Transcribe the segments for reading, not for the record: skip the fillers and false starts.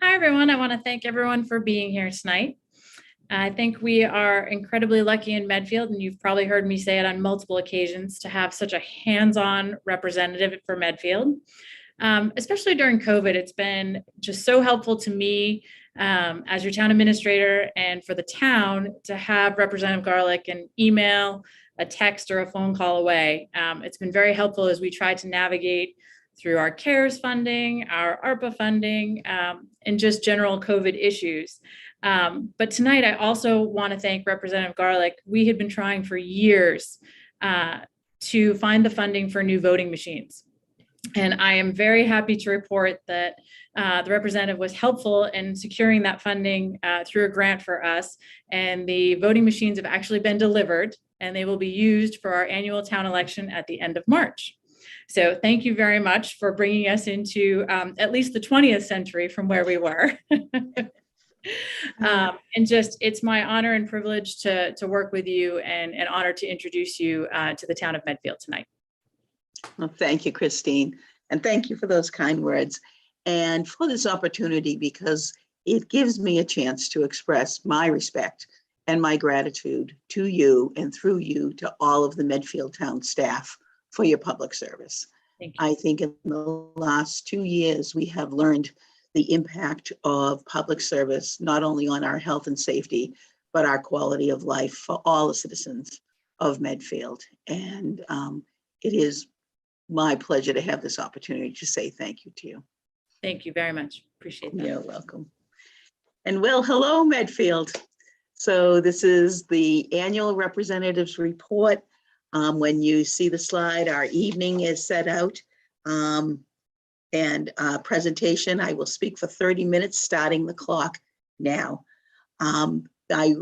Hi, everyone. I want to thank everyone for being here tonight. I think we are incredibly lucky in Medfield, and you've probably heard me say it on multiple occasions, to have such a hands-on representative for Medfield. Especially during COVID, it's been just so helpful to me as your town administrator and for the town to have Representative Garlick an email, a text, or a phone call away. It's been very helpful as we try to navigate through our CARES funding, our ARPA funding, and just general COVID issues. But tonight, I also want to thank Representative Garlick. We had been trying for years to find the funding for new voting machines. And I am very happy to report that the representative was helpful in securing that funding through a grant for us. And the voting machines have actually been delivered, and they will be used for our annual town election at the end of March. So thank you very much for bringing us into at least the 20th century from where we were. And just, it's my honor and privilege to work with you, and an honor to introduce you to the town of Medfield tonight. Well, thank you, Christine. And thank you for those kind words and for this opportunity, because it gives me a chance to express my respect and my gratitude to you, and through you to all of the Medfield town staff for your public service. Thank you. I think in the last 2 years, we have learned the impact of public service, not only on our health and safety, but our quality of life for all the citizens of Medfield. And it is my pleasure to have this opportunity to say thank you to you. Thank you very much. Appreciate that. You're welcome. And well, hello, Medfield. So this is the annual representatives report. When you see the slide, our evening is set out. And presentation, I will speak for 30 minutes, starting the clock now. I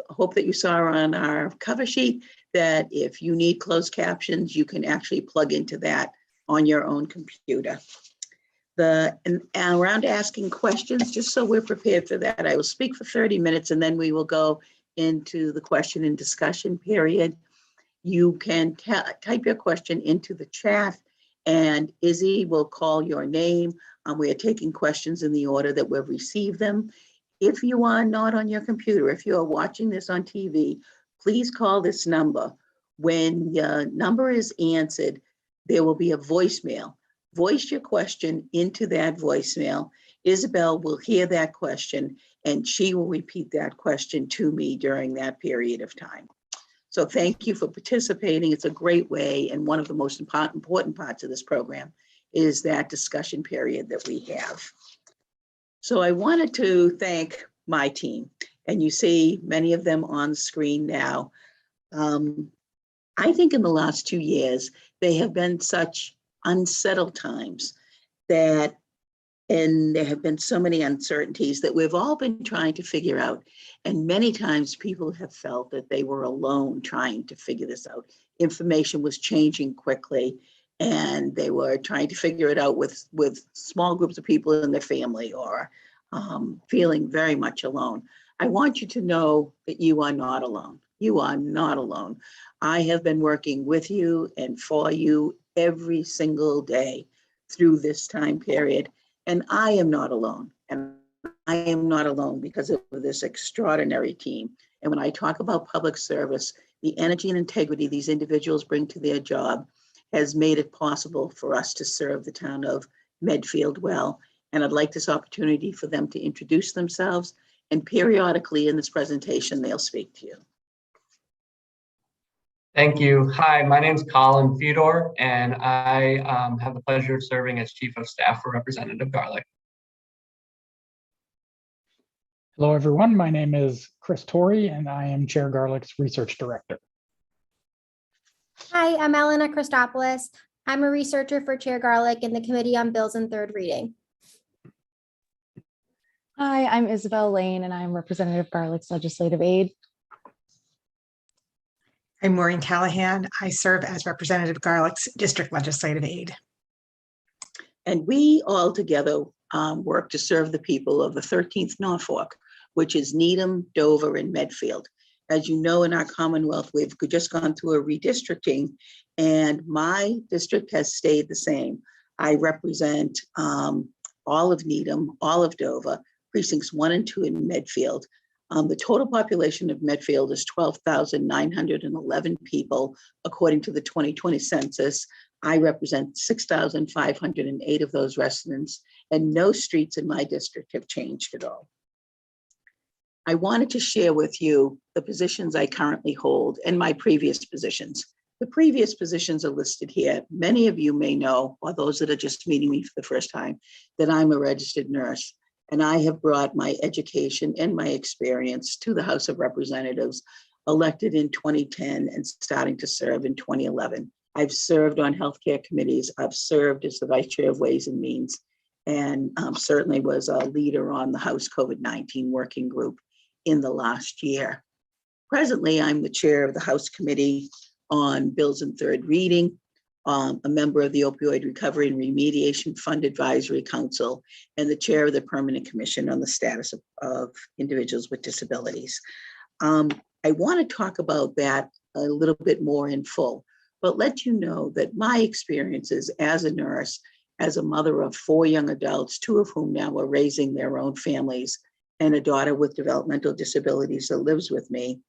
hope that you saw on our cover sheet that if you need closed captions, you can actually plug into that on your own computer. And around asking questions, just so we're prepared for that, I will speak for 30 minutes, and then we will go into the question and discussion period. You can type your question into the chat, and Izzy will call your name. We are taking questions in the order that we've received them. If you are not on your computer, if you are watching this on TV, please call this number. When your number is answered, there will be a voicemail. Voice your question into that voicemail. Isabel will hear that question, and she will repeat that question to me during that period of time. So thank you for participating. It's a great way, and one of the most important parts of this program is that discussion period that we have. So I wanted to thank my team, and you see many of them on screen now. I think in the last 2 years, they have been such unsettled times and there have been so many uncertainties that we've all been trying to figure out. And many times people have felt that they were alone trying to figure this out. Information was changing quickly, and they were trying to figure it out with small groups of people in their family, or feeling very much alone. I want you to know that you are not alone. You are not alone. I have been working with you and for you every single day through this time period. And I am not alone. And I am not alone because of this extraordinary team. And when I talk about public service, the energy and integrity these individuals bring to their job has made it possible for us to serve the town of Medfield well. And I'd like this opportunity for them to introduce themselves, and periodically in this presentation, they'll speak to you. Thank you. Hi, my name is Colin Fedor, and I have the pleasure of serving as Chief of Staff for Representative Garlick. Hello, everyone. My name is Chris Torrey, and I am Chair Garlick's Research Director. Hi, I'm Elena Christopoulos. I'm a researcher for Chair Garlick in the Committee on Bills and Third Reading. Hi, I'm Isabel Lane, and I'm Representative Garlick's legislative aide. I'm Maureen Callahan. I serve as Representative Garlick's district legislative aide. And we all together work to serve the people of the 13th Norfolk, which is Needham, Dover, and Medfield. As you know, in our Commonwealth, we've just gone through a redistricting, and my district has stayed the same. I represent all of Needham, all of Dover, precincts 1 and 2 in Medfield. The total population of Medfield is 12,911 people, according to the 2020 census. I represent 6,508 of those residents, and no streets in my district have changed at all. I wanted to share with you the positions I currently hold and my previous positions. The previous positions are listed here. Many of you may know, or those that are just meeting me for the first time, that I'm a registered nurse, and I have brought my education and my experience to the House of Representatives, elected in 2010 and starting to serve in 2011. I've served on healthcare committees. I've served as the vice chair of Ways and Means, and certainly was a leader on the House COVID-19 working group in the last year. Presently, I'm the chair of the House Committee on Bills in Third Reading, a member of the Opioid Recovery and Remediation Fund Advisory Council, and the chair of the Permanent Commission on the Status of Individuals with Disabilities. I want to talk about that a little bit more in full, but let you know that my experiences as a nurse, as a mother of 4 young adults, 2 of whom now are raising their own families, and a daughter with developmental disabilities that lives with me,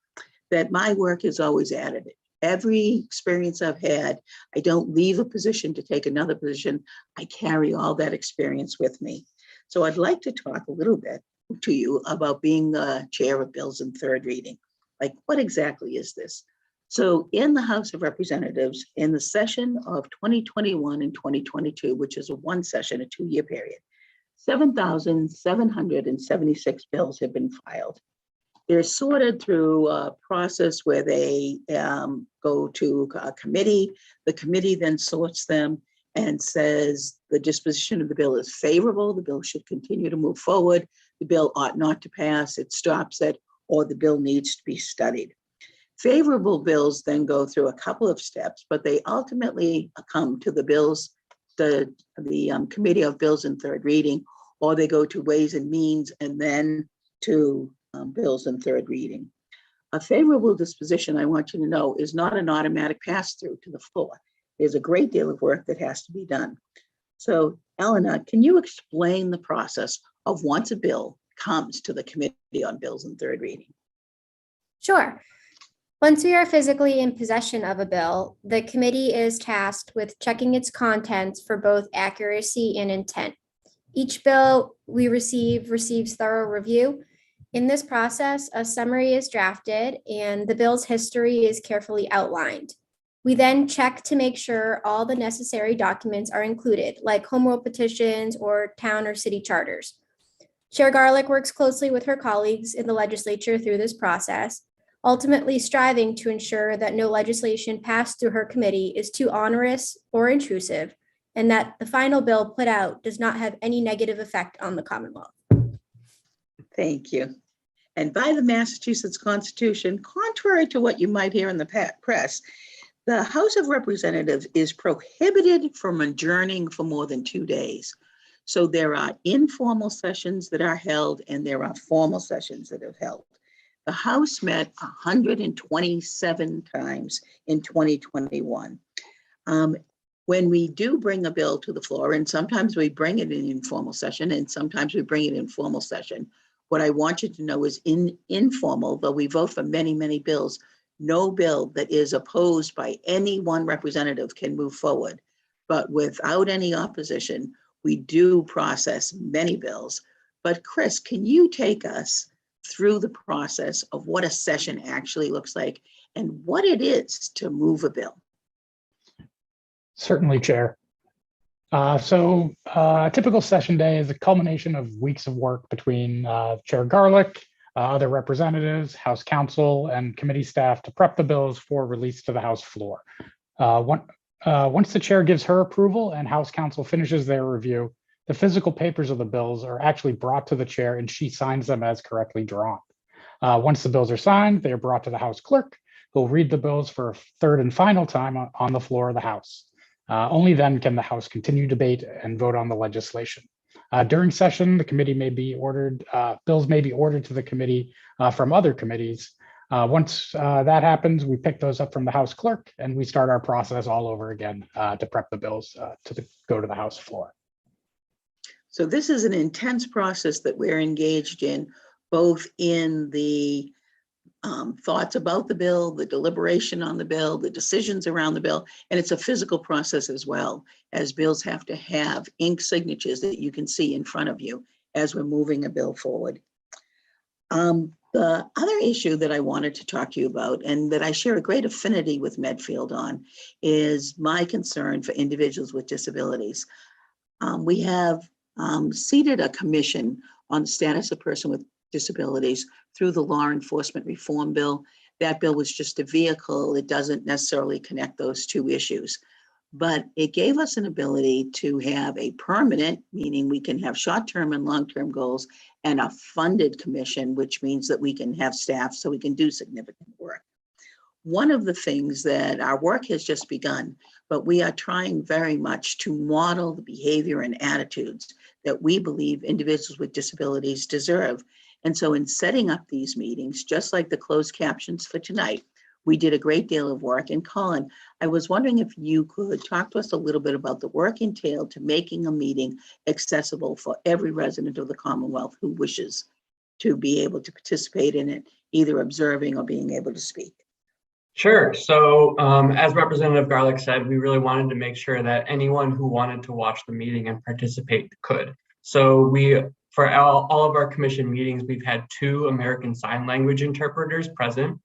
that my work is always additive. Every experience I've had, I don't leave a position to take another position. I carry all that experience with me. So I'd like to talk a little bit to you about being the chair of Bills in Third Reading. Like, what exactly is this? So in the House of Representatives, in the session of 2021 and 2022, which is a 1 session, a 2-year period, 7,776 bills have been filed. They're sorted through a process where they go to a committee. The committee then sorts them and says the disposition of the bill is favorable, the bill should continue to move forward, the bill ought not to pass, it stops it, or the bill needs to be studied. Favorable bills then go through a couple of steps, but they ultimately come to the bills, the Committee of Bills in Third Reading, or they go to Ways and Means and then to Bills in Third Reading. A favorable disposition, I want you to know, is not an automatic pass-through to the floor. There's a great deal of work that has to be done. So, Eleanor, can you explain the process of once a bill comes to the Committee on Bills in Third Reading? Sure. Once we are physically in possession of a bill, the committee is tasked with checking its contents for both accuracy and intent. Each bill we receives thorough review. In this process, a summary is drafted and the bill's history is carefully outlined. We then check to make sure all the necessary documents are included, like home rule petitions or town or city charters. Chair Garlick works closely with her colleagues in the legislature through this process, ultimately striving to ensure that no legislation passed through her committee is too onerous or intrusive, and that the final bill put out does not have any negative effect on the Commonwealth. Thank you. And by the Massachusetts Constitution, contrary to what you might hear in the press, the House of Representatives is prohibited from adjourning for more than 2 days. So there are informal sessions that are held and there are formal sessions that are held. The House met 127 times in 2021. When we do bring a bill to the floor, and sometimes we bring it in informal session and sometimes we bring it in formal session, what I want you to know is in informal, though we vote for many, many bills, no bill that is opposed by any one representative can move forward. But without any opposition, we do process many bills. But Chris, can you take us through the process of what a session actually looks like and what it is to move a bill? Certainly, Chair. So a typical session day is a culmination of weeks of work between Chair Garlick, other representatives, House counsel, and committee staff to prep the bills for release to the House floor. Once the chair gives her approval and House counsel finishes their review, the physical papers of the bills are actually brought to the chair and she signs them as correctly drawn. Once the bills are signed, they are brought to the House clerk, who will read the bills for a third and final time on the floor of the House. Only then can the House continue debate and vote on the legislation. During session, the committee may be ordered, bills may be ordered to the committee from other committees. Once that happens, we pick those up from the House clerk and we start our process all over again to prep the bills to go to the House floor. So this is an intense process that we're engaged in, both in the thoughts about the bill, the deliberation on the bill, the decisions around the bill, and it's a physical process as well, as bills have to have ink signatures that you can see in front of you as we're moving a bill forward. The other issue that I wanted to talk to you about, and that I share a great affinity with Medfield on, is my concern for individuals with disabilities. We have seated a commission on the status of person with disabilities through the law enforcement reform bill. That bill was just a vehicle. It doesn't necessarily connect those two issues, but it gave us an ability to have a permanent, meaning we can have short-term and long-term goals, and a funded commission, which means that we can have staff so we can do significant work. One of the things that our work has just begun, but we are trying very much to model the behavior and attitudes that we believe individuals with disabilities deserve. And so in setting up these meetings, just like the closed captions for tonight, we did a great deal of work. And Colin, I was wondering if you could talk to us a little bit about the work entailed to making a meeting accessible for every resident of the Commonwealth who wishes to be able to participate in it, either observing or being able to speak. Sure. So as Representative Garlick said, we really wanted to make sure that anyone who wanted to watch the meeting and participate could. So for all of our commission meetings, we've had 2 American Sign Language interpreters present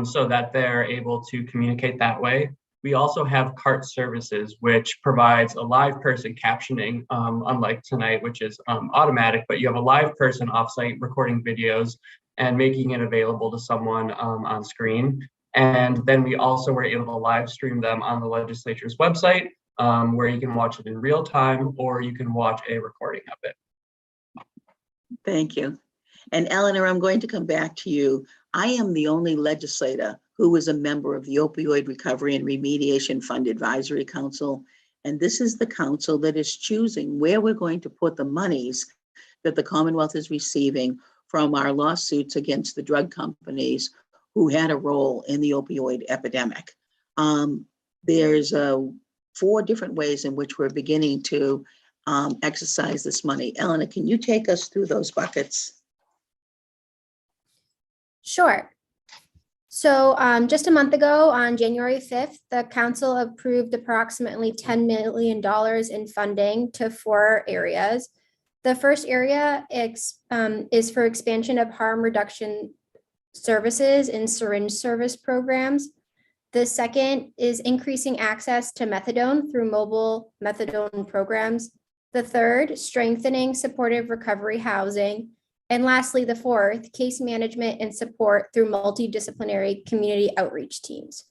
so that they're able to communicate that way. We also have CART services, which provides a live person captioning, unlike tonight, which is automatic, but you have a live person offsite recording videos and making it available to someone on screen. And then we also were able to live stream them on the legislature's website, where you can watch it in real time, or you can watch a recording of it. Thank you. And Eleanor, I'm going to come back to you. I am the only legislator who is a member of the Opioid Recovery and Remediation Fund Advisory Council. And this is the council that is choosing where we're going to put the monies that the Commonwealth is receiving from our lawsuits against the drug companies who had a role in the opioid epidemic. There's 4 different ways in which we're beginning to exercise this money. Eleanor, can you take us through those buckets? Sure. So just a month ago, on January 5th, the council approved approximately $10 million in funding to 4 areas. The first area is for expansion of harm reduction services in syringe service programs. The second is increasing access to methadone through mobile methadone programs. The third, strengthening supportive recovery housing. And lastly, the fourth, case management and support through multidisciplinary community outreach teams.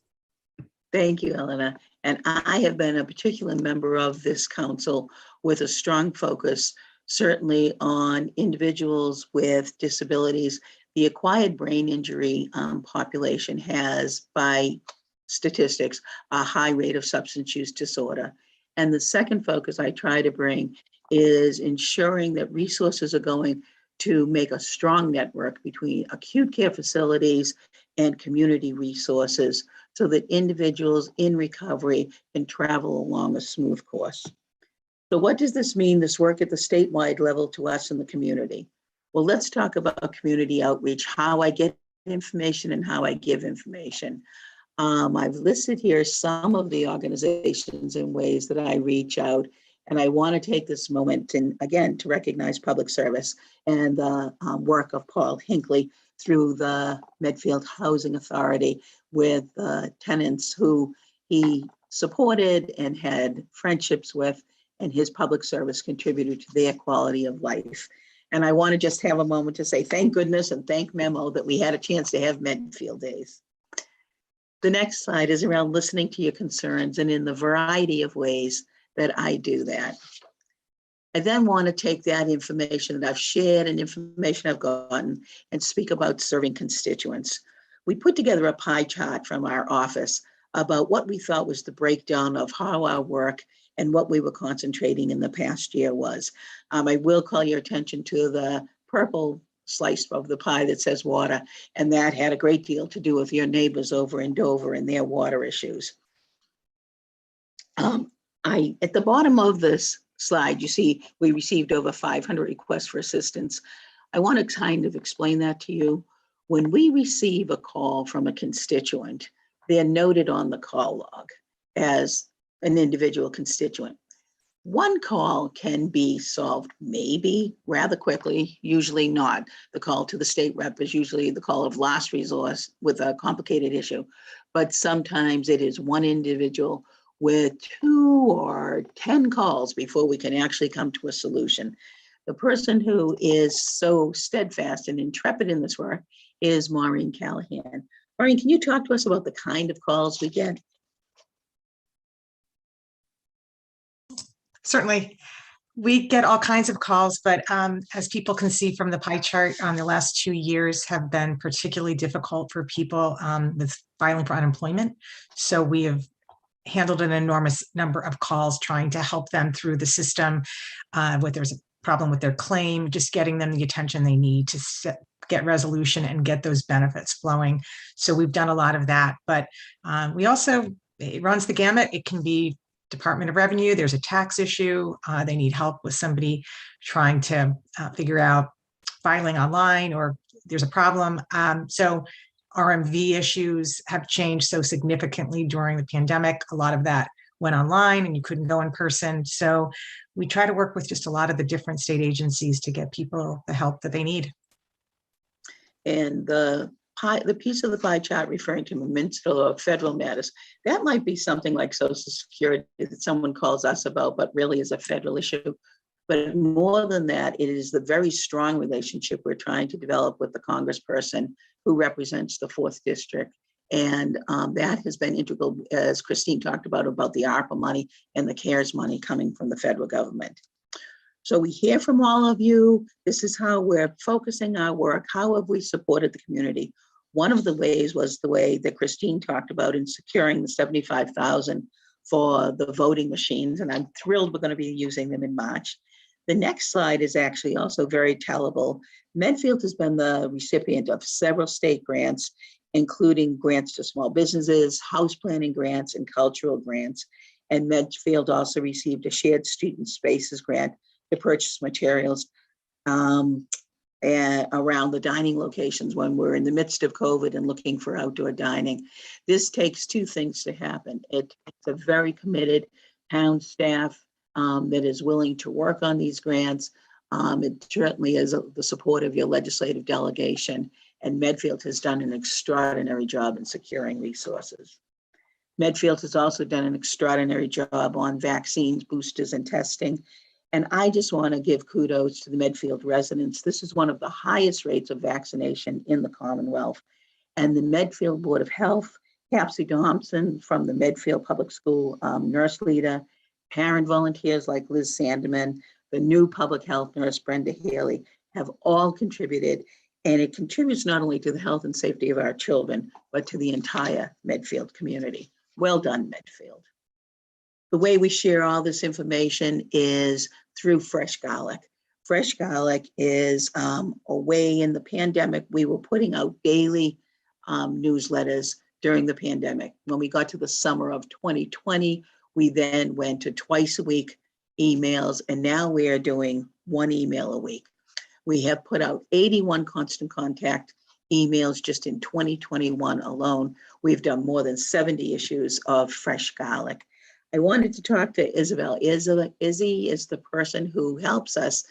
Thank you, Eleanor. And I have been a particular member of this council with a strong focus, certainly on individuals with disabilities. The acquired brain injury population has, by statistics, a high rate of substance use disorder. And the second focus I try to bring is ensuring that resources are going to make a strong network between acute care facilities and community resources so that individuals in recovery can travel along a smooth course. So what does this mean, this work at the statewide level, to us in the community? Well, let's talk about community outreach, how I get information and how I give information. I've listed here some of the organizations and ways that I reach out, and I want to take this moment and again to recognize public service and the work of Paul Hinckley through the Medfield Housing Authority with tenants who he supported and had friendships with, and his public service contributed to their quality of life. And I want to just have a moment to say thank goodness and thank Memo that we had a chance to have Medfield Days. The next slide is around listening to your concerns and in the variety of ways that I do that. I then want to take that information that I've shared and information I've gotten and speak about serving constituents. We put together a pie chart from our office about what we thought was the breakdown of how our work and what we were concentrating in the past year was. I will call your attention to the purple slice of the pie that says water, and that had a great deal to do with your neighbors over in Dover and their water issues. At the bottom of this slide, you see we received over 500 requests for assistance. I want to kind of explain that to you. When we receive a call from a constituent, they're noted on the call log as an individual constituent. One call can be solved maybe rather quickly, usually not. The call to the state rep is usually the call of last resort with a complicated issue, but sometimes it is one individual with 2 or 10 calls before we can actually come to a solution. The person who is so steadfast and intrepid in this work is Maureen Callahan. Maureen, can you talk to us about the kind of calls we get? Certainly. We get all kinds of calls, but as people can see from the pie chart, the last 2 years have been particularly difficult for people with filing for unemployment. So we have handled an enormous number of calls trying to help them through the system. If there's a problem with their claim, just getting them the attention they need to get resolution and get those benefits flowing. So we've done a lot of that, but we also, it runs the gamut. It can be Department of Revenue, there's a tax issue, they need help with somebody trying to figure out filing online, or there's a problem. So RMV issues have changed so significantly during the pandemic. A lot of that went online and you couldn't go in person. So we try to work with just a lot of the different state agencies to get people the help that they need. And the piece of the pie chart referring to municipal or federal matters, that might be something like Social Security that someone calls us about, but really is a federal issue. But more than that, it is the very strong relationship we're trying to develop with the congressperson who represents the 4th district. And that has been integral, as Christine talked about the ARPA money and the CARES money coming from the federal government. So we hear from all of you. This is how we're focusing our work. How have we supported the community? One of the ways was the way that Christine talked about in securing the $75,000 for the voting machines. And I'm thrilled we're going to be using them in March. The next slide is actually also very tellable. Medfield has been the recipient of several state grants, including grants to small businesses, house planning grants, and cultural grants. And Medfield also received a shared student spaces grant to purchase materials around the dining locations when we're in the midst of COVID and looking for outdoor dining. This takes 2 things to happen. It's a very committed town staff that is willing to work on these grants. It certainly is the support of your legislative delegation, and Medfield has done an extraordinary job in securing resources. Medfield has also done an extraordinary job on vaccines, boosters, and testing. And I just want to give kudos to the Medfield residents. This is one of the highest rates of vaccination in the Commonwealth. And the Medfield Board of Health, Capsy Thompson from the Medfield Public School nurse leader, parent volunteers like Liz Sanderman, the new public health nurse, Brenda Haley, have all contributed. And it contributes not only to the health and safety of our children, but to the entire Medfield community. Well done, Medfield. The way we share all this information is through Fresh Garlic. Fresh Garlic is a way in the pandemic, we were putting out daily newsletters during the pandemic. When we got to the summer of 2020, we then went to twice a week emails, and now we are doing 1 email a week. We have put out 81 constant contact emails just in 2021 alone. We've done more than 70 issues of Fresh Garlic. I wanted to talk to Isabel. Izzy is the person who helps us.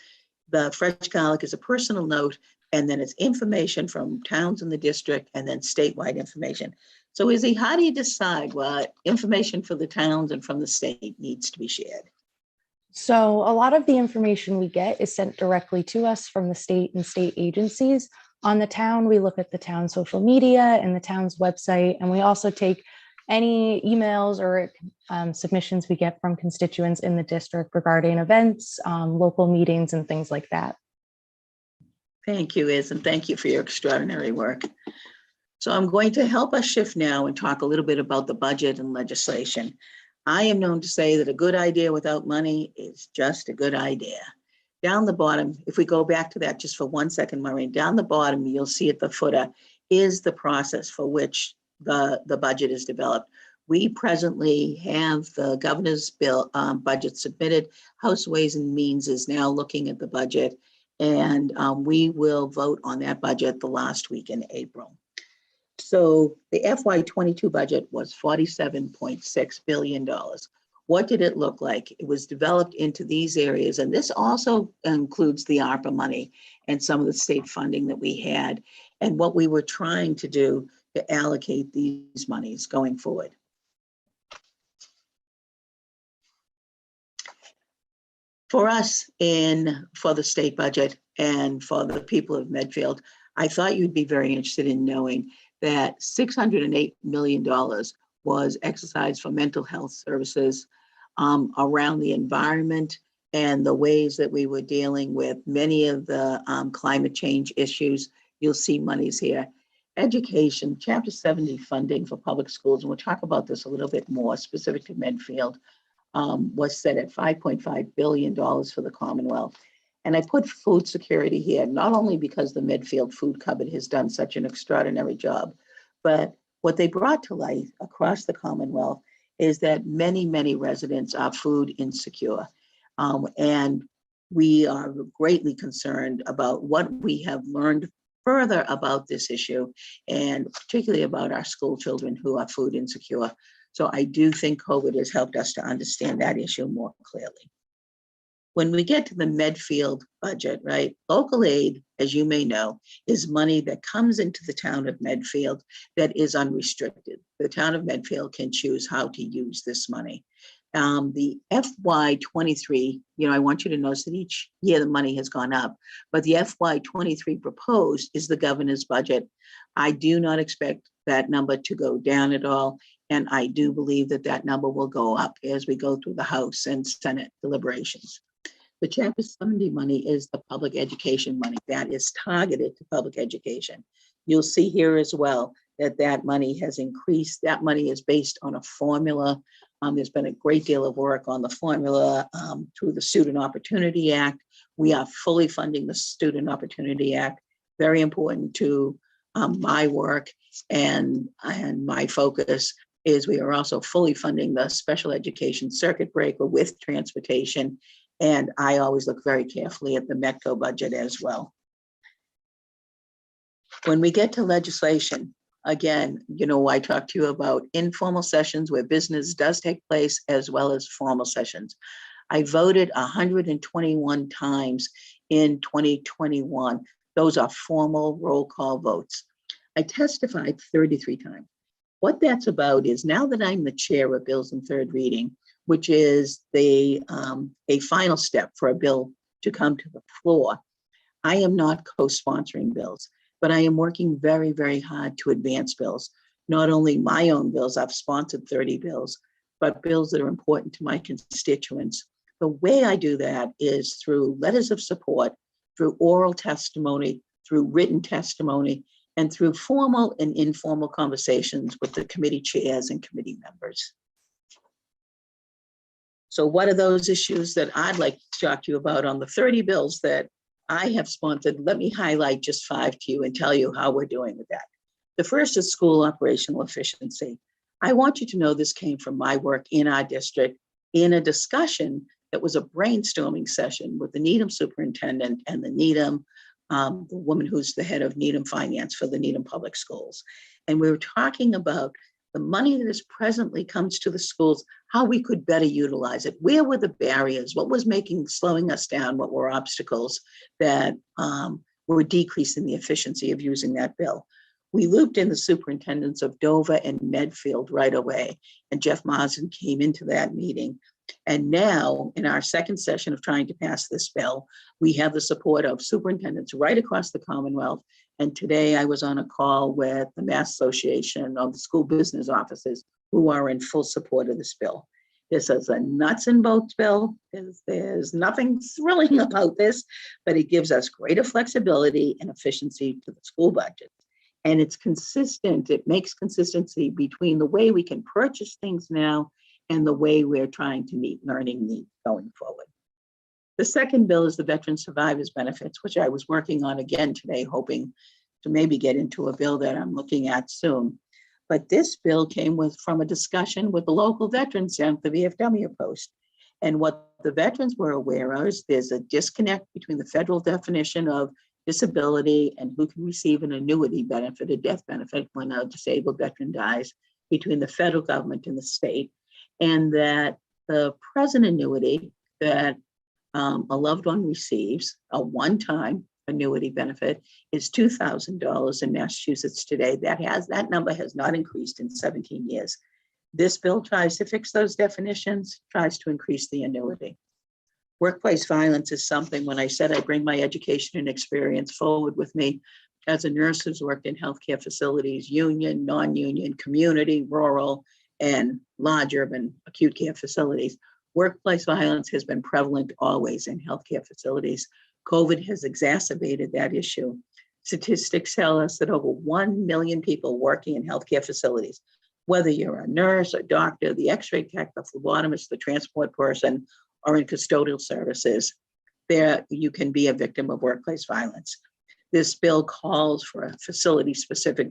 The Fresh Garlic is a personal note, and then it's information from towns in the district, and then statewide information. So Izzy, how do you decide what information for the towns and from the state needs to be shared? So a lot of the information we get is sent directly to us from the state and state agencies. On the town, we look at the town's social media and the town's website, and we also take any emails or submissions we get from constituents in the district regarding events, local meetings, and things like that. Thank you, Iz, and thank you for your extraordinary work. So I'm going to help us shift now and talk a little bit about the budget and legislation. I am known to say that a good idea without money is just a good idea. Down the bottom, if we go back to that just for 1 second, Maureen, down the bottom, you'll see at the footer is the process for which the budget is developed. We presently have the governor's bill budget submitted. House Ways and Means is now looking at the budget, and we will vote on that budget the last week in April. So the FY22 budget was $47.6 billion. What did it look like? It was developed into these areas, and this also includes the ARPA money and some of the state funding that we had, and what we were trying to do to allocate these monies going forward. For us, for the state budget and for the people of Medfield, I thought you'd be very interested in knowing that $608 million was exercised for mental health services around the environment and the ways that we were dealing with many of the climate change issues. You'll see monies here. Education, Chapter 70 funding for public schools, and we'll talk about this a little bit more specific to Medfield, was set at $5.5 billion for the Commonwealth. And I put food security here, not only because the Medfield Food Cupboard has done such an extraordinary job, but what they brought to light across the Commonwealth is that many, many residents are food insecure. And we are greatly concerned about what we have learned further about this issue, and particularly about our school children who are food insecure. So I do think COVID has helped us to understand that issue more clearly. When we get to the Medfield budget, right, local aid, as you may know, is money that comes into the town of Medfield that is unrestricted. The town of Medfield can choose how to use this money. The FY23, I want you to notice that each year the money has gone up, but the FY23 proposed is the governor's budget. I do not expect that number to go down at all. And I do believe that that number will go up as we go through the House and Senate deliberations. The Chapter 70 money is the public education money that is targeted to public education. You'll see here as well that that money has increased. That money is based on a formula. There's been a great deal of work on the formula through the Student Opportunity Act. We are fully funding the Student Opportunity Act. Very important to my work and my focus is we are also fully funding the special education circuit breaker with transportation. And I always look very carefully at the METCO budget as well. When we get to legislation, again, I talked to you about informal sessions where business does take place as well as formal sessions. I voted 121 times in 2021. Those are formal roll call votes. I testified 33 times. What that's about is now that I'm the chair of bills in third reading, which is a final step for a bill to come to the floor, I am not co-sponsoring bills, but I am working very, very hard to advance bills. Not only my own bills, I've sponsored 30 bills, but bills that are important to my constituents. The way I do that is through letters of support, through oral testimony, through written testimony, and through formal and informal conversations with the committee chairs and committee members. So what are those issues that I'd like to talk to you about on the 30 bills that I have sponsored? Let me highlight just 5 to you and tell you how we're doing with that. The first is school operational efficiency. I want you to know this came from my work in our district in a discussion that was a brainstorming session with the Needham superintendent and the Needham, the woman who's the head of Needham Finance for the Needham Public Schools. And we were talking about the money that is presently comes to the schools, how we could better utilize it. Where were the barriers? What was slowing us down? What were obstacles that were decreasing the efficiency of using that bill? We looped in the superintendents of Dover and Medfield right away, and Jeff Marsden came into that meeting. And now, in our second session of trying to pass this bill, we have the support of superintendents right across the Commonwealth. And today I was on a call with the Mass Association of the School Business Officers who are in full support of this bill. This is a nuts and bolts bill. There's nothing thrilling about this, but it gives us greater flexibility and efficiency to the school budget. And it's consistent. It makes consistency between the way we can purchase things now and the way we're trying to meet learning needs going forward. The second bill is the Veteran Survivors Benefits, which I was working on again today, hoping to maybe get into a bill that I'm looking at soon. But this bill came from a discussion with the local veterans down at the VFW post. And what the veterans were aware of is there's a disconnect between the federal definition of disability and who can receive an annuity benefit, a death benefit when a disabled veteran dies, between the federal government and the state. And that the present annuity that a loved one receives, a one-time annuity benefit, is $2,000 in Massachusetts today. That number has not increased in 17 years. This bill tries to fix those definitions, tries to increase the annuity. Workplace violence is something, when I said I bring my education and experience forward with me, as a nurse who's worked in healthcare facilities, union, non-union, community, rural, and large urban acute care facilities. Workplace violence has been prevalent always in healthcare facilities. COVID has exacerbated that issue. Statistics tell us that over 1 million people working in healthcare facilities, whether you're a nurse, a doctor, the x-ray tech, the phlebotomist, the transport person, or in custodial services, there you can be a victim of workplace violence. This bill calls for a facility-specific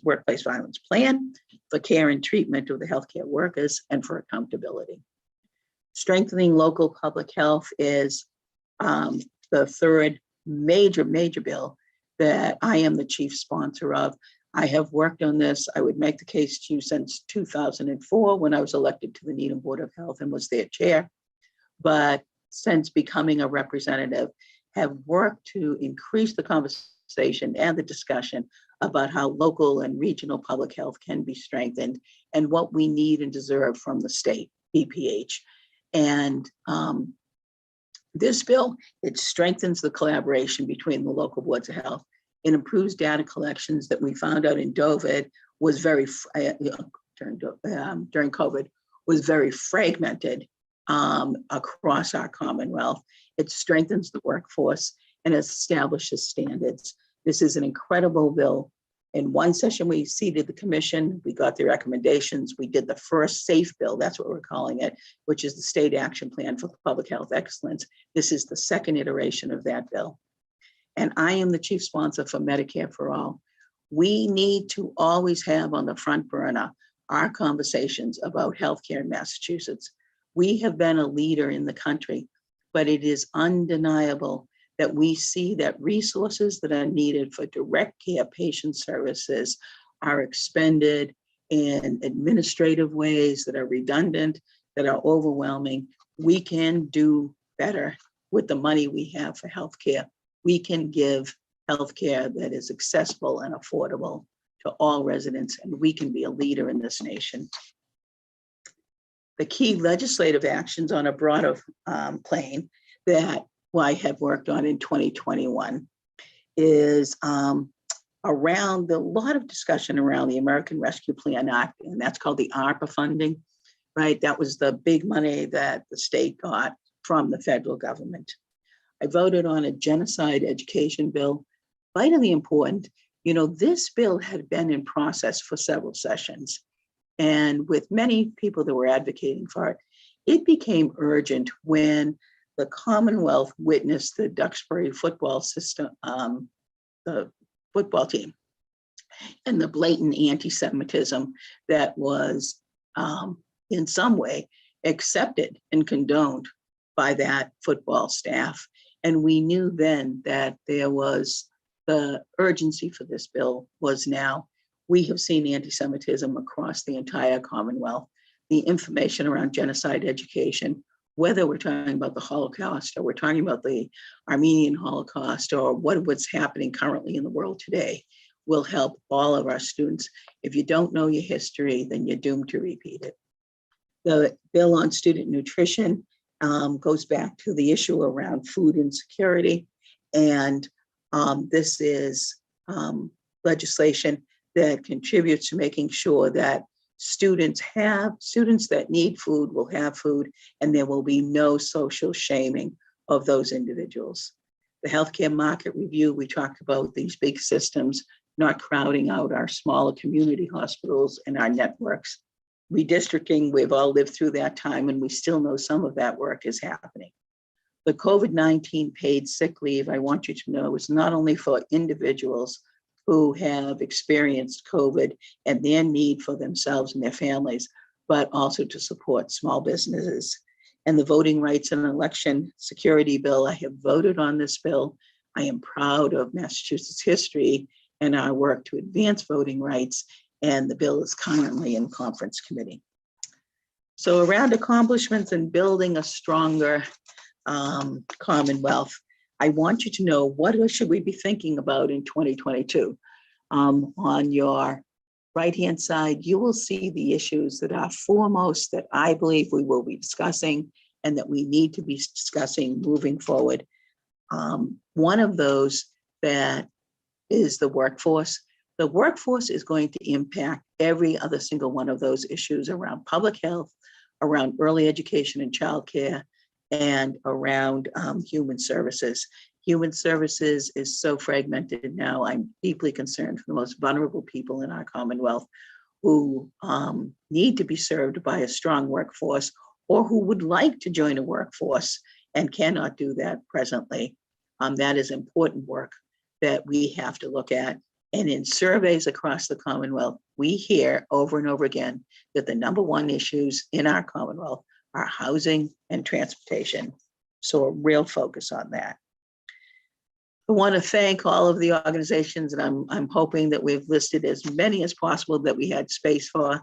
workplace violence plan for care and treatment of the healthcare workers and for accountability. Strengthening local public health is the third major bill that I am the chief sponsor of. I have worked on this. I would make the case to you since 2004 when I was elected to the Needham Board of Health and was their chair. But since becoming a representative, have worked to increase the conversation and the discussion about how local and regional public health can be strengthened and what we need and deserve from the state, EPH. And this bill, it strengthens the collaboration between the local boards of health. It improves data collections that we found out in COVID was during COVID, was very fragmented across our Commonwealth. It strengthens the workforce and establishes standards. This is an incredible bill. In one session, we seated the commission, we got their recommendations, we did the first SAFE bill, that's what we're calling it, which is the State Action Plan for Public Health Excellence. This is the second iteration of that bill. And I am the chief sponsor for Medicare for All. We need to always have on the front burner our conversations about healthcare in Massachusetts. We have been a leader in the country, but it is undeniable that we see that resources that are needed for direct care patient services are expended in administrative ways that are redundant, that are overwhelming. We can do better with the money we have for healthcare. We can give healthcare that is accessible and affordable to all residents, and we can be a leader in this nation. The key legislative actions on a broader plane that I have worked on in 2021 is around a lot of discussion around the American Rescue Plan Act, and that's called the ARPA funding, right? That was the big money that the state got from the federal government. I voted on a genocide education bill, vitally important. You know, this bill had been in process for several sessions, and with many people that were advocating for it, it became urgent when the Commonwealth witnessed the Duxbury football system, the football team, and the blatant anti-Semitism that was in some way accepted and condoned by that football staff. And we knew then that there was the urgency for this bill was now. We have seen anti-Semitism across the entire Commonwealth. The information around genocide education, whether we're talking about the Holocaust or we're talking about the Armenian Holocaust or what's happening currently in the world today, will help all of our students. If you don't know your history, then you're doomed to repeat it. The bill on student nutrition goes back to the issue around food insecurity. And this is legislation that contributes to making sure that students that need food will have food, and there will be no social shaming of those individuals. The healthcare market review, we talked about these big systems not crowding out our smaller community hospitals and our networks. Redistricting, we've all lived through that time, and we still know some of that work is happening. The COVID-19 paid sick leave, I want you to know, is not only for individuals who have experienced COVID and their need for themselves and their families, but also to support small businesses. And the Voting Rights and Election Security Bill, I have voted on this bill. I am proud of Massachusetts history and our work to advance voting rights, and the bill is currently in conference committee. So around accomplishments and building a stronger Commonwealth, I want you to know, what should we be thinking about in 2022? On your right-hand side, you will see the issues that are foremost that I believe we will be discussing and that we need to be discussing moving forward. One of those that is the workforce. The workforce is going to impact every other single one of those issues around public health, around early education and childcare, and around human services. Human services is so fragmented now. I'm deeply concerned for the most vulnerable people in our Commonwealth who need to be served by a strong workforce, or who would like to join a workforce and cannot do that presently. That is important work that we have to look at. And in surveys across the Commonwealth, we hear over and over again that the number one issues in our Commonwealth are housing and transportation. So a real focus on that. I want to thank all of the organizations, and I'm hoping that we've listed as many as possible that we had space for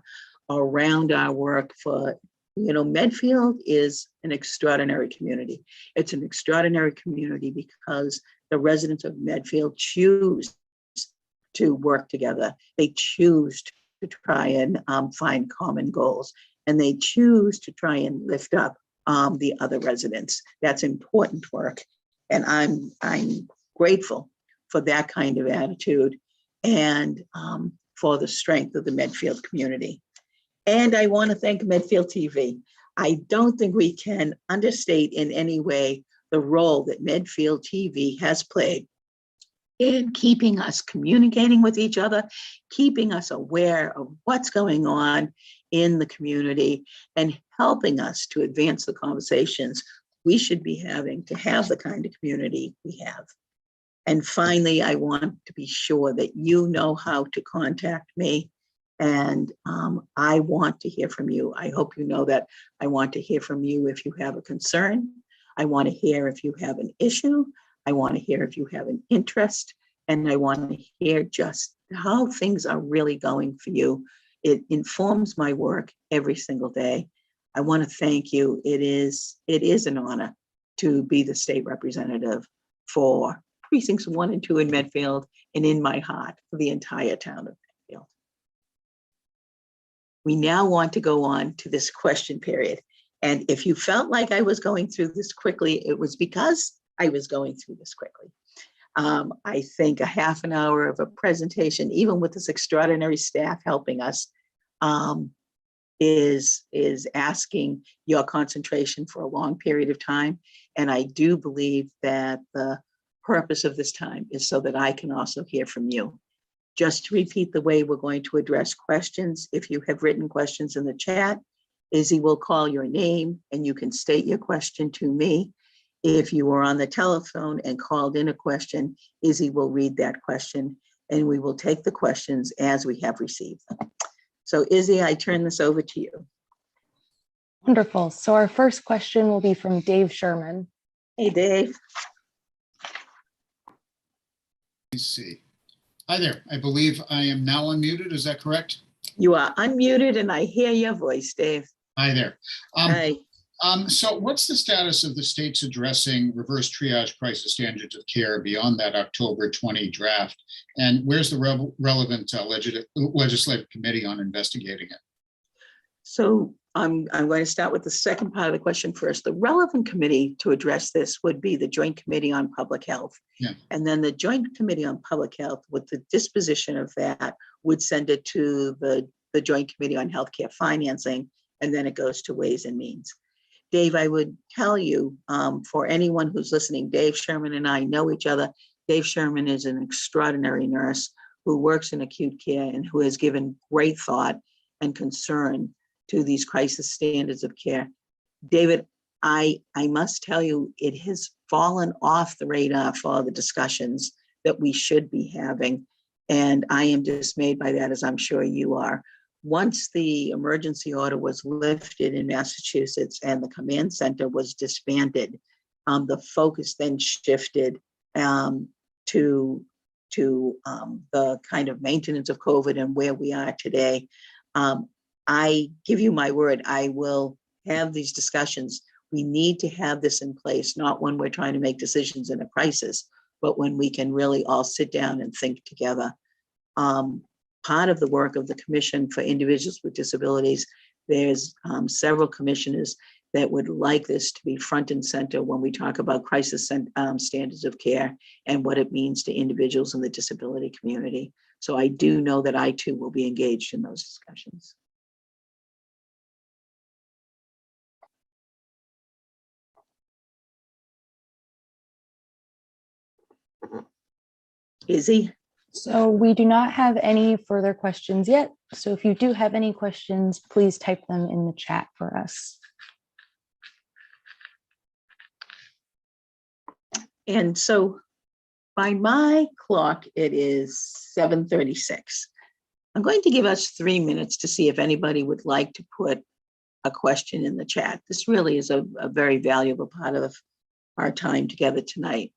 around our work. For, you know, Medfield is an extraordinary community. It's an extraordinary community because the residents of Medfield choose to work together. They choose to try and find common goals, and they choose to try and lift up the other residents. That's important work, and I'm grateful for that kind of attitude and for the strength of the Medfield community. And I want to thank Medfield TV. I don't think we can understate in any way the role that Medfield TV has played in keeping us communicating with each other, keeping us aware of what's going on in the community, and helping us to advance the conversations we should be having to have the kind of community we have. And finally, I want to be sure that you know how to contact me. And I want to hear from you. I hope you know that I want to hear from you if you have a concern. I want to hear if you have an issue. I want to hear if you have an interest. And I want to hear just how things are really going for you. It informs my work every single day. I want to thank you. It is an honor to be the state representative for precincts 1 and 2 in Medfield, and in my heart for the entire town of Medfield. We now want to go on to this question period. And if you felt like I was going through this quickly, it was because I was going through this quickly. I think a half an hour of a presentation, even with this extraordinary staff helping us, is asking your concentration for a long period of time. And I do believe that the purpose of this time is so that I can also hear from you. Just to repeat the way we're going to address questions, if you have written questions in the chat, Izzy will call your name and you can state your question to me. If you were on the telephone and called in a question, Izzy will read that question and we will take the questions as we have received them. So Izzy, I turn this over to you. Wonderful. So our first question will be from Dave Sherman. Hey, Dave. Let's see. Hi there. I believe I am now unmuted. Is that correct? You are unmuted and I hear your voice, Dave. Hi there. Hi. So what's the status of the states addressing reverse triage crisis standards of care beyond that October 20 draft? And where's the relevant legislative committee on investigating it? So I'm going to start with the second part of the question first. The relevant committee to address this would be the Joint Committee on Public Health. Yeah. And then the Joint Committee on Public Health, with the disposition of that, would send it to the Joint Committee on Healthcare Financing, and then it goes to Ways and Means. Dave, I would tell you, for anyone who's listening, Dave Sherman and I know each other. Dave Sherman is an extraordinary nurse who works in acute care and who has given great thought and concern to these crisis standards of care. David, I must tell you, it has fallen off the radar for the discussions that we should be having. And I am dismayed by that, as I'm sure you are. Once the emergency order was lifted in Massachusetts and the command center was disbanded, the focus then shifted to the kind of maintenance of COVID and where we are today. I give you my word, I will have these discussions. We need to have this in place, not when we're trying to make decisions in a crisis, but when we can really all sit down and think together. Part of the work of the Commission for Individuals with Disabilities, there's several commissioners that would like this to be front and center when we talk about crisis standards of care and what it means to individuals in the disability community. So I do know that I too will be engaged in those discussions. Izzy? So we do not have any further questions yet. So if you do have any questions, please type them in the chat for us. And so by my clock, it is 7:36. I'm going to give us 3 minutes to see if anybody would like to put a question in the chat. This really is a very valuable part of our time together tonight.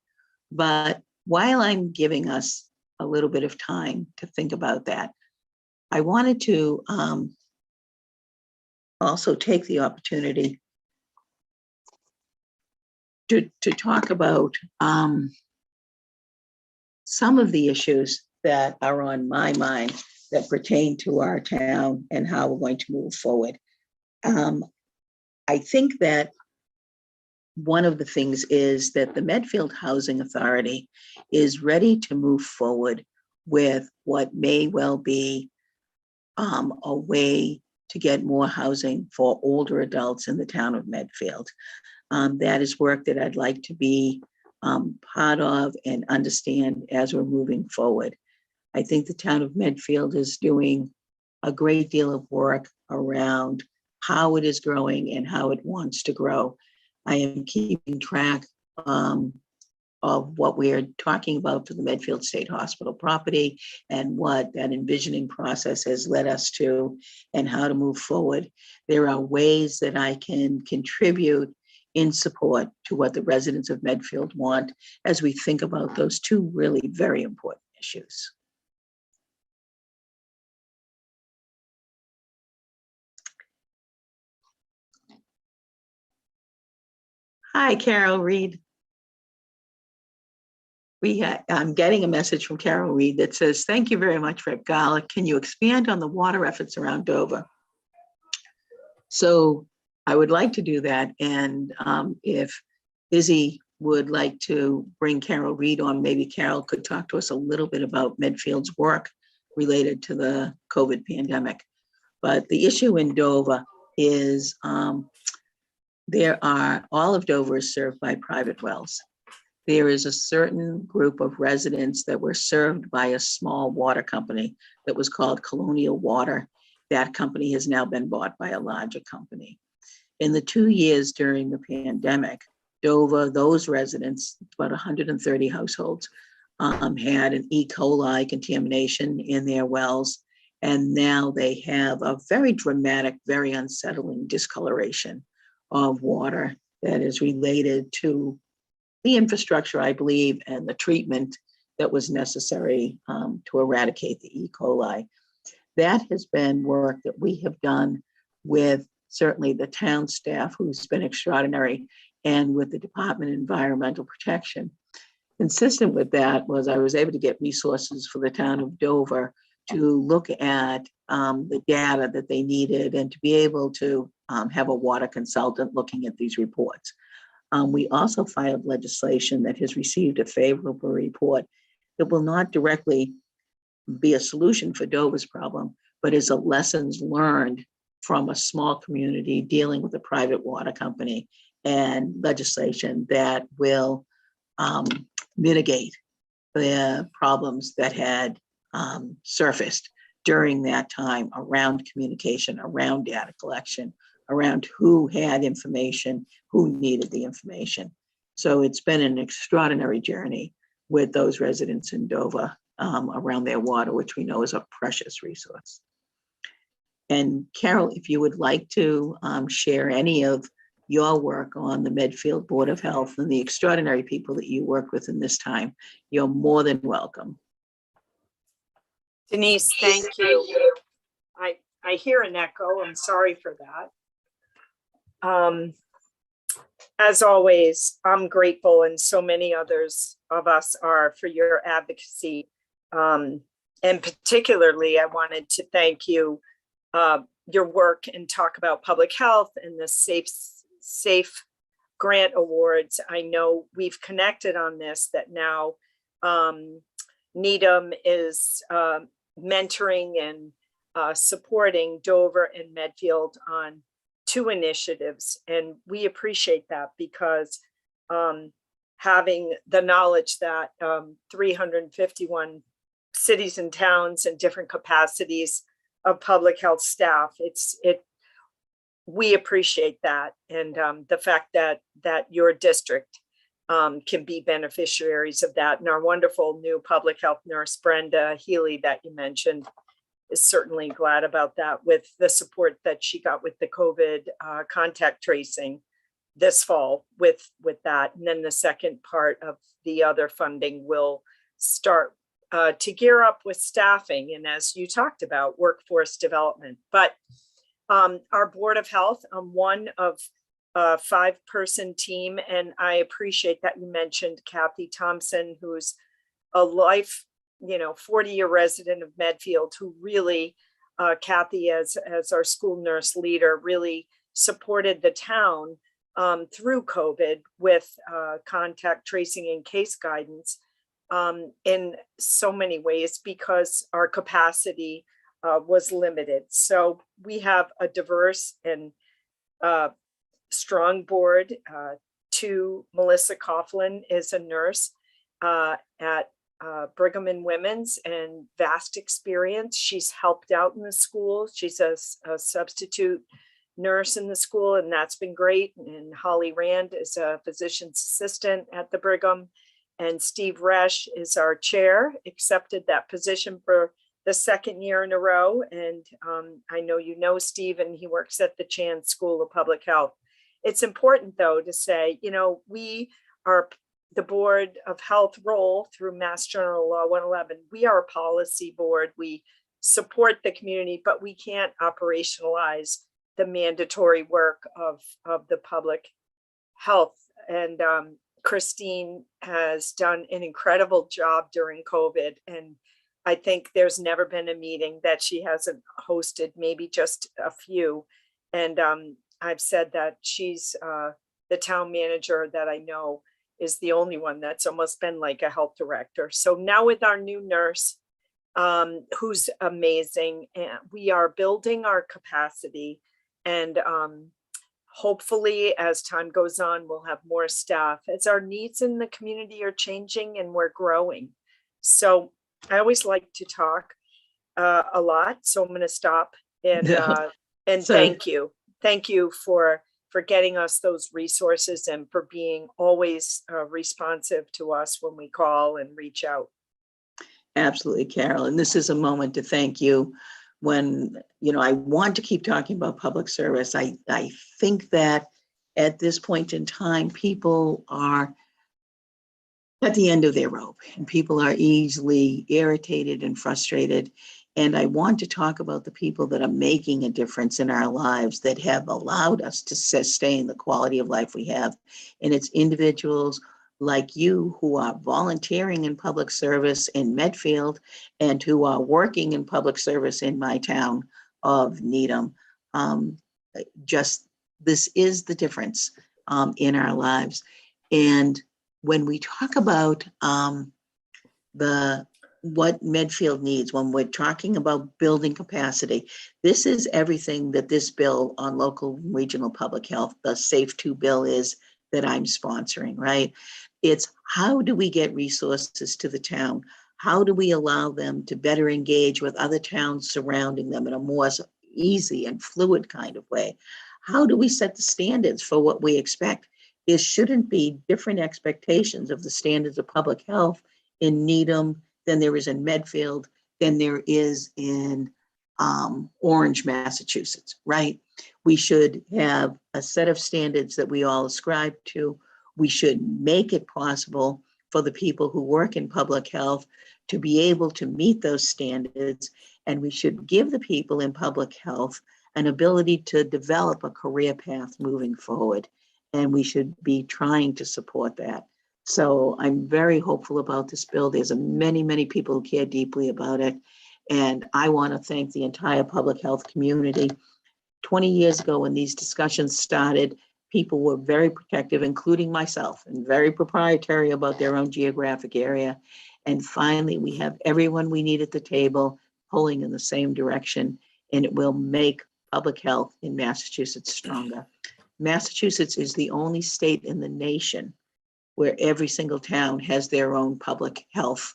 But while I'm giving us a little bit of time to think about that, I wanted to also take the opportunity to talk about some of the issues that are on my mind that pertain to our town and how we're going to move forward. I think that one of the things is that the Medfield Housing Authority is ready to move forward with what may well be a way to get more housing for older adults in the town of Medfield. That is work that I'd like to be part of and understand as we're moving forward. I think the town of Medfield is doing a great deal of work around how it is growing and how it wants to grow. I am keeping track of what we are talking about for the Medfield State Hospital property and what that envisioning process has led us to and how to move forward. There are ways that I can contribute in support to what the residents of Medfield want as we think about those two really very important issues. Hi, Carol Reed. I'm getting a message from Carol Reed that says, thank you very much, Rep Garlick. Can you expand on the water efforts around Dover? So I would like to do that. And if Izzy would like to bring Carol Reed on, maybe Carol could talk to us a little bit about Medfield's work related to the COVID pandemic. But the issue in Dover is all of Dover is served by private wells. There is a certain group of residents that were served by a small water company that was called Colonial Water. That company has now been bought by a larger company. In the 2 years during the pandemic, Dover, those residents, about 130 households, had an E. coli contamination in their wells. And now they have a very dramatic, very unsettling discoloration of water that is related to the infrastructure, I believe, and the treatment that was necessary to eradicate the E. coli. That has been work that we have done with certainly the town staff, who's been extraordinary, and with the Department of Environmental Protection. Consistent with that was I was able to get resources for the town of Dover to look at the data that they needed and to be able to have a water consultant looking at these reports. We also filed legislation that has received a favorable report that will not directly be a solution for Dover's problem, but is a lessons learned from a small community dealing with a private water company, and legislation that will mitigate the problems that had surfaced during that time around communication, around data collection, around who had information, who needed the information. So it's been an extraordinary journey with those residents in Dover around their water, which we know is a precious resource. And Carol, if you would like to share any of your work on the Medfield Board of Health and the extraordinary people that you work with in this time, you're more than welcome. Denise, thank you. I hear an echo. I'm sorry for that. As always, I'm grateful, and so many others of us are, for your advocacy. And particularly, I wanted to thank you, your work and talk about public health and the safe grant awards. I know we've connected on this, that now Needham is mentoring and supporting Dover and Medfield on 2 initiatives. And we appreciate that, because having the knowledge that 351 cities and towns and different capacities of public health staff, we appreciate that. And the fact that your district can be beneficiaries of that. And our wonderful new public health nurse, Brenda Healy, that you mentioned, is certainly glad about that, with the support that she got with the COVID contact tracing this fall with that. And then the second part of the other funding will start to gear up with staffing. And as you talked about, workforce development. But our Board of Health, I'm one of a 5-person team. And I appreciate that you mentioned Kathy Thompson, who's a 40-year resident of Medfield, who really, Kathy, as our school nurse leader, really supported the town through COVID with contact tracing and case guidance in so many ways, because our capacity was limited. So we have a diverse and strong board. Melissa Coughlin is a nurse at Brigham and Women's, and vast experience. She's helped out in the school. She's a substitute nurse in the school, and that's been great. And Holly Rand is a physician's assistant at the Brigham. And Steve Resch is our chair, accepted that position for the 2nd year in a row. And I know you know Steve, and he works at the Chan School of Public Health. It's important, though, to say, we are the Board of Health role through Mass General Law 111. We are a policy board. We support the community, but we can't operationalize the mandatory work of the public health. And Christine has done an incredible job during COVID. And I think there's never been a meeting that she hasn't hosted, maybe just a few. And I've said that she's the town manager that I know is the only one that's almost been like a health director. So now with our new nurse, who's amazing, and we are building our capacity, and hopefully as time goes on, we'll have more staff as our needs in the community are changing and we're growing. So I always like to talk a lot, so I'm going to stop and thank you. Thank you for getting us those resources and for being always responsive to us when we call and reach out. Absolutely, Carol. And this is a moment to thank you. When, I want to keep talking about public service, I think that at this point in time, people are at the end of their rope, and people are easily irritated and frustrated. And I want to talk about the people that are making a difference in our lives, that have allowed us to sustain the quality of life we have. And it's individuals like you who are volunteering in public service in Medfield and who are working in public service in my town of Needham. This is the difference in our lives. And when we talk about what Medfield needs, when we're talking about building capacity, this is everything that this bill on local and regional public health, the SAFE 2 bill, is that I'm sponsoring, right? It's how do we get resources to the town? How do we allow them to better engage with other towns surrounding them in a more easy and fluid kind of way? How do we set the standards for what we expect? There shouldn't be different expectations of the standards of public health in Needham than there is in Medfield, than there is in Orange, Massachusetts, right? We should have a set of standards that we all ascribe to. We should make it possible for the people who work in public health to be able to meet those standards. And we should give the people in public health an ability to develop a career path moving forward. And we should be trying to support that. So I'm very hopeful about this bill. There's many, many people who care deeply about it. And I want to thank the entire public health community. 20 years ago, when these discussions started, people were very protective, including myself, and very proprietary about their own geographic area. And finally, we have everyone we need at the table pulling in the same direction, and it will make public health in Massachusetts stronger. Massachusetts is the only state in the nation where every single town has their own public health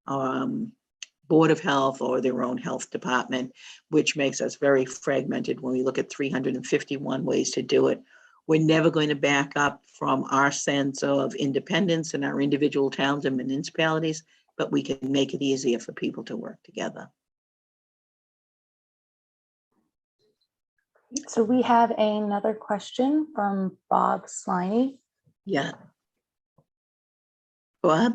board of health or their own health department, which makes us very fragmented when we look at 351 ways to do it. We're never going to back up from our sense of independence in our individual towns and municipalities, but we can make it easier for people to work together. So we have another question from Bob Sliney. Yeah. Bob?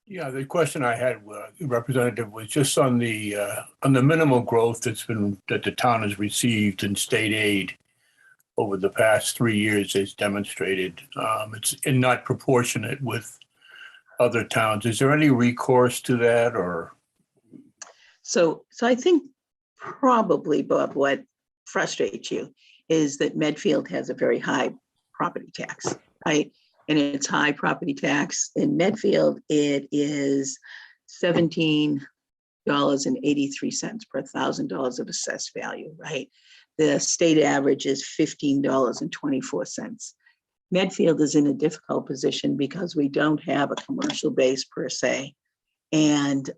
Yeah, the question I had, Representative, was just on the minimal growth that the town has received in state aid over the past 3 years as demonstrated. It's not proportionate with other towns. Is there any recourse to that, or? So I think probably, Bob, what frustrates you is that Medfield has a very high property tax, right? And its high property tax in Medfield, it is $17.83 per $1,000 of assessed value, right? The state average is $15.24. Medfield is in a difficult position because we don't have a commercial base per se. And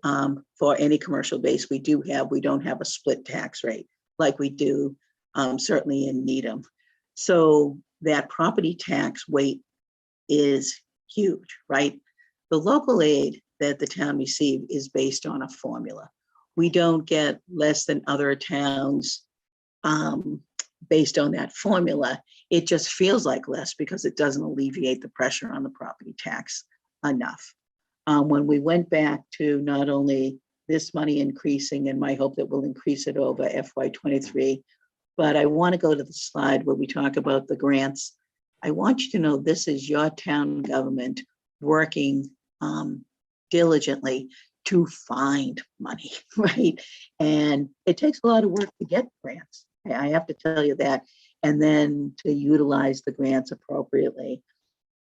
for any commercial base we don't have a split tax rate like we do certainly in Needham. So that property tax weight is huge, right? The local aid that the town received is based on a formula. We don't get less than other towns based on that formula. It just feels like less because it doesn't alleviate the pressure on the property tax enough. When we went back to not only this money increasing, and my hope that we'll increase it over FY23, but I want to go to the slide where we talk about the grants. I want you to know this is your town government working diligently to find money, right? And it takes a lot of work to get grants. I have to tell you that, and then to utilize the grants appropriately.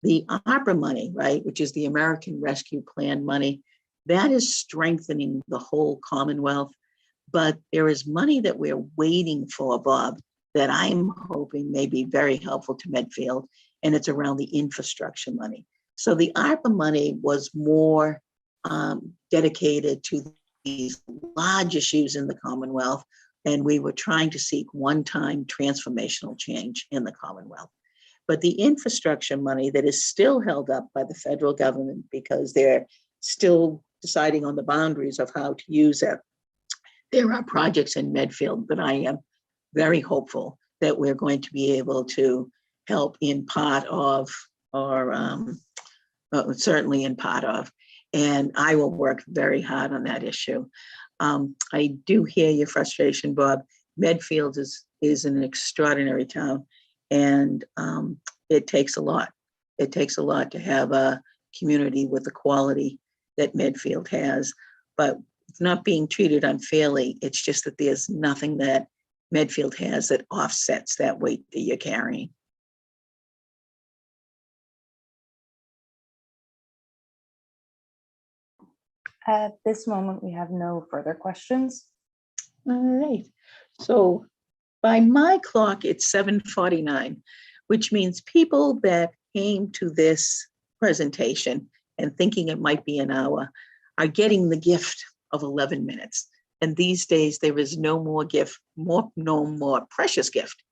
The ARPA money, right, which is the American Rescue Plan money, that is strengthening the whole Commonwealth. But there is money that we're waiting for, Bob, that I'm hoping may be very helpful to Medfield, and it's around the infrastructure money. So the ARPA money was more dedicated to these large issues in the Commonwealth, and we were trying to seek one-time transformational change in the Commonwealth. But the infrastructure money that is still held up by the federal government because they're still deciding on the boundaries of how to use it. There are projects in Medfield that I am very hopeful that we're going to be able to help in part of, or certainly in part of, and I will work very hard on that issue. I do hear your frustration, Bob. Medfield is an extraordinary town, and it takes a lot. It takes a lot to have a community with the quality that Medfield has, but it's not being treated unfairly. It's just that there's nothing that Medfield has that offsets that weight that you're carrying. At this moment, we have no further questions. All right. So by my clock, it's 7:49, which means people that came to this presentation and thinking it might be an hour are getting the gift of 11 minutes. And these days, there is no more gift, no more precious gift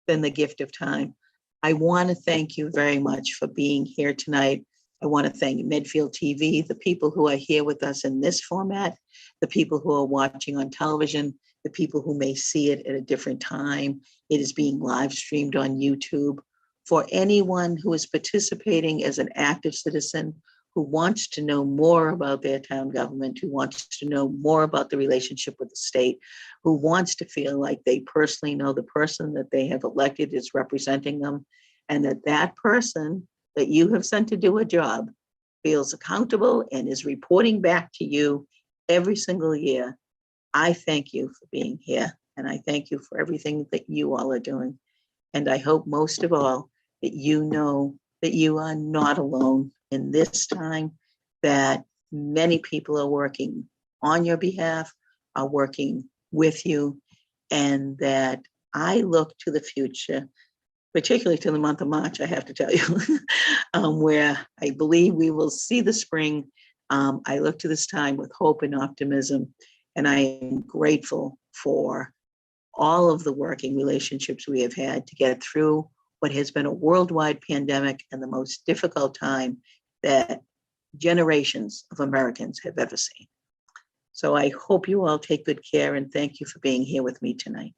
than the gift of time. I want to thank you very much for being here tonight. I want to thank Medfield TV, the people who are here with us in this format, the people who are watching on television, the people who may see it at a different time. It is being live streamed on YouTube. For anyone who is participating as an active citizen, who wants to know more about their town government, who wants to know more about the relationship with the state, who wants to feel like they personally know the person that they have elected is representing them, and that that person that you have sent to do a job feels accountable and is reporting back to you every single year. I thank you for being here, and I thank you for everything that you all are doing. And I hope most of all that you know that you are not alone in this time, that many people are working on your behalf, are working with you, and that I look to the future, particularly to the month of March, I have to tell you, where I believe we will see the spring. I look to this time with hope and optimism, and I am grateful for all of the working relationships we have had to get through what has been a worldwide pandemic and the most difficult time that generations of Americans have ever seen. So I hope you all take good care, and thank you for being here with me tonight.